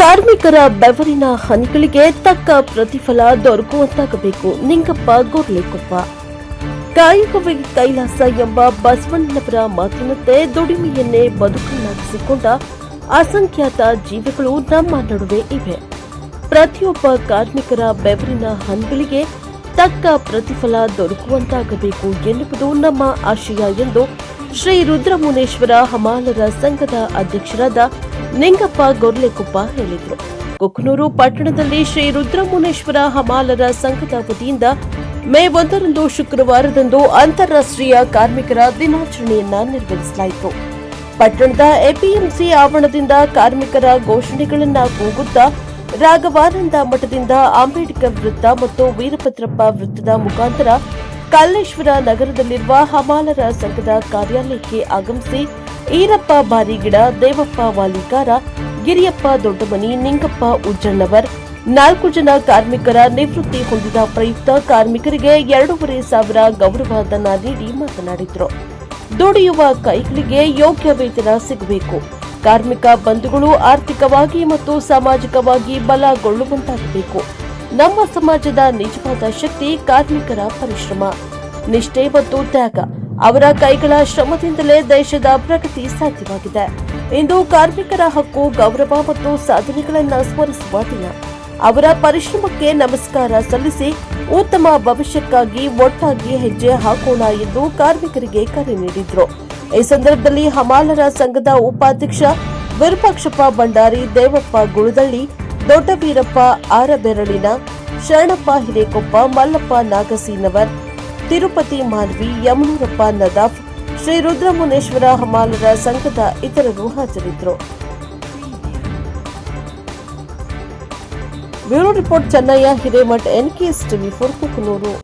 ಕಾರ್ಮಿಕರ ಬೆವರಿನ ಹನಿಗಳಿಗೆ ತಕ್ಕ ಪ್ರತಿಫಲ ದೊರಕುವಂತಾಗಬೇಕು. ನಿಂಗಪ್ಪ ಗೊರ್ಲೆಕೊಪ್ಪ. ಕಾಯಕವೇ ಕೈಲಾಸ ಎಂಬ ಬಸವಣ್ಣನವರ ಮಾತಿನಂತೆ ದುಡಿಮೆಯನ್ನೇ ಬದುಕನ್ನಾಗಿಸಿಕೊಂಡ ಅಸಂಖ್ಯಾತ ಜೀವಿಗಳು ನಮ್ಮ ನಡುವೆ ಇವೆ. ಪ್ರತಿಯೊಬ್ಬ ಕಾರ್ಮಿಕರ ಬೆವರಿನ ಹನಿಗಳಿಗೆ ತಕ್ಕ ಪ್ರತಿಫಲ ದೊರಕುವಂತಾಗಬೇಕು ಎನ್ನುವುದು ನಮ್ಮ ಆಶಯ ಎಂದು ಶ್ರೀ ರುದ್ರಮುನೇಶ್ವರ ಹಮಾಲರ ಸಂಘದ ಅಧ್ಯಕ್ಷರಾದ ನಿಂಗಪ್ಪ ಗೊರ್ಲೆಕೊಪ್ಪ ಹೇಳಿದರು. ಕೊಕ್ಕನೂರು ಪಟ್ಟಣದಲ್ಲಿ ಶ್ರೀ ರುದ್ರಮುನೇಶ್ವರ ಹಮಾಲರ ಸಂಘದ ವತಿಯಿಂದ ಮೇ 1ರಂದು ಶುಕ್ರವಾರದಂದು ಅಂತಾರಾಷ್ಟ್ರೀಯ ಕಾರ್ಮಿಕರ ದಿನಾಚರಣೆಯನ್ನ ನಿರ್ವಹಿಸಲಾಯಿತು. ಪಟ್ಟಣದ ಎಪಿಎಂಸಿ ಆವರಣದಿಂದ ಕಾರ್ಮಿಕರ ಘೋಷಣೆಗಳನ್ನು ಕೂಗುತ್ತಾ ರಾಘವಾನಂದ ಮಠದಿಂದ ಅಂಬೇಡ್ಕರ್ ವೃತ್ತ ಮತ್ತು ವೀರಭದ್ರಪ್ಪ ವೃತ್ತದ ಮುಖಾಂತರ ಕಲ್ಲೇಶ್ವರ ನಗರದಲ್ಲಿರುವ ಹಮಾಲರ ಸಂಘದ ಕಾರ್ಯಾಲಯಕ್ಕೆ ಆಗಮಿಸಿ ಈರಪ್ಪ ಬಾರಿಗಿಡ, ದೇವಪ್ಪ ವಾಲಿಕಾರ, ಗಿರಿಯಪ್ಪ ದೊಡ್ಡಮನಿ, ನಿಂಗಪ್ಪ ಉಜ್ಜಣ್ಣವರ್ 4 ಜನ ಕಾರ್ಮಿಕರ ನಿವೃತ್ತಿ ಹೊಂದಿದ ಪ್ರಯುಕ್ತ ಕಾರ್ಮಿಕರಿಗೆ 2,500 ಗೌರವಧನ ನೀಡಿ ಮಾತನಾಡಿದರು. ದುಡಿಯುವ ಕೈಗಳಿಗೆ ಯೋಗ್ಯ ವೇತನ ಸಿಗಬೇಕು. ಕಾರ್ಮಿಕ ಬಂಧುಗಳು ಆರ್ಥಿಕವಾಗಿ ಮತ್ತು ಸಾಮಾಜಿಕವಾಗಿ ಬಲಗೊಳ್ಳುವಂತಾಗಬೇಕು. ನಮ್ಮ ಸಮಾಜದ ನಿಜವಾದ ಶಕ್ತಿ ಕಾರ್ಮಿಕರ ಪರಿಶ್ರಮ, ನಿಷ್ಠೆ ಮತ್ತು ತ್ಯಾಗ. ಅವರ ಕೈಗಳ ಶ್ರಮದಿಂದಲೇ ದೇಶದ ಪ್ರಗತಿ ಸಾಧ್ಯವಾಗಿದೆ. ಇಂದು ಕಾರ್ಮಿಕರ ಹಕ್ಕು, ಗೌರವ ಮತ್ತು ಸಾಧನೆಗಳನ್ನು ಸ್ಮರಿಸುವ ದಿನ. ಅವರ ಪರಿಶ್ರಮಕ್ಕೆ ನಮಸ್ಕಾರ ಸಲ್ಲಿಸಿ ಉತ್ತಮ ಭವಿಷ್ಯಕ್ಕಾಗಿ ಒಟ್ಟಾಗಿ ಹೆಜ್ಜೆ ಹಾಕೋಣ ಎಂದು ಕಾರ್ಮಿಕರಿಗೆ ಕರೆ ನೀಡಿದರು. ಈ ಸಂದರ್ಭದಲ್ಲಿ ಹಮಾಲರ ಸಂಘದ ಉಪಾಧ್ಯಕ್ಷ ವಿರೂಪಾಕ್ಷಪ್ಪ ಭಂಡಾರಿ, ದೇವಪ್ಪ ಗುಳದಳ್ಳಿ, ದೊಡ್ಡವೀರಪ್ಪ ಆರಬೆರಳಿನ, ಶರಣಪ್ಪ ಹಿರೇಕೊಪ್ಪ, ಮಲ್ಲಪ್ಪ ನಾಗಸೀನವರ್, ತಿರುಪತಿ ಮಾನ್ವಿ, ಯಮನೂರಪ್ಪ ನದಾಫ್, ಶ್ರೀ ರುದ್ರಮುನೇಶ್ವರ ಹಮಾಲರ ಸಂಘದ ಇತರರು ಹಾಜರಿದ್ದರು. Bureau report Chennayya Hiremath, NKS TV4 Kokkanur.